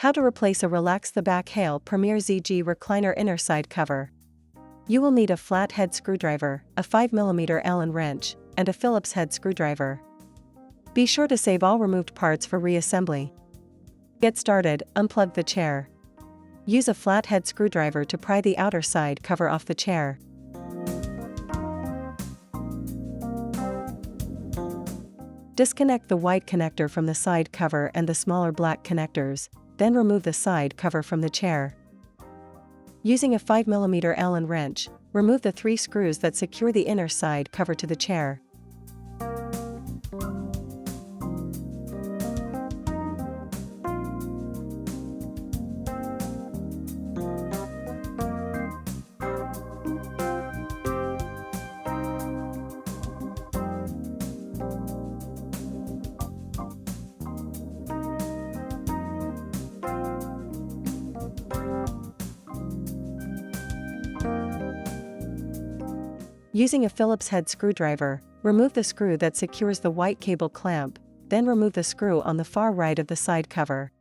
How to replace a Relax the Back Hale Premier ZG Recliner inner side cover. You will need a flat head screwdriver, a 5mm Allen wrench, and a Phillips head screwdriver. Be sure to save all removed parts for reassembly. Get started, unplug the chair. Use a flat head screwdriver to pry the outer side cover off the chair. Disconnect the white connector from the side cover and the smaller black connectors, then remove the side cover from the chair. Using a 5mm Allen wrench, remove the 3 screws that secure the inner side cover to the chair. Using a Phillips head screwdriver, remove the screw that secures the white cable clamp, then remove the screw on the far right of the side cover.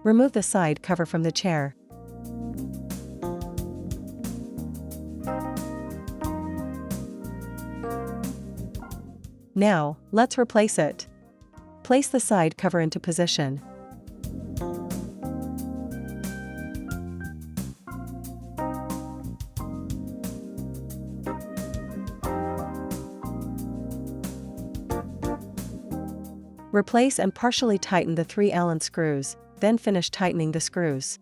Remove the side cover from the chair. Now, let's replace it. Place the side cover into position. Replace and partially tighten the 3 Allen screws, then finish tightening the screws.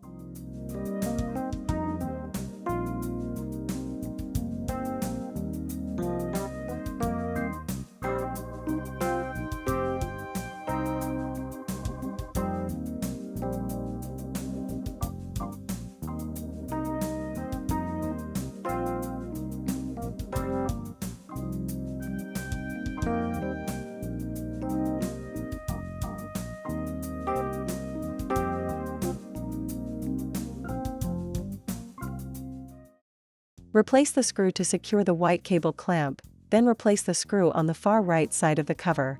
Replace the screw to secure the white cable clamp, then replace the screw on the far right side of the cover.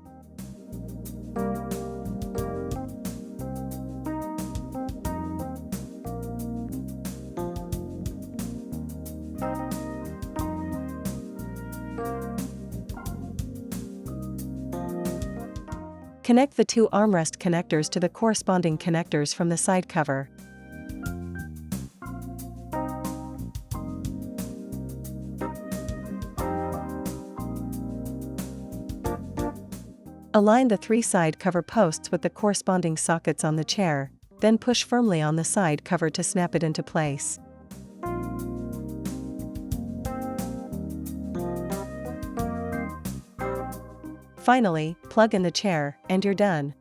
Connect the 2 armrest connectors to the corresponding connectors from the side cover. Align the 3 side cover posts with the corresponding sockets on the chair, then push firmly on the side cover to snap it into place. Finally, plug in the chair, and you're done.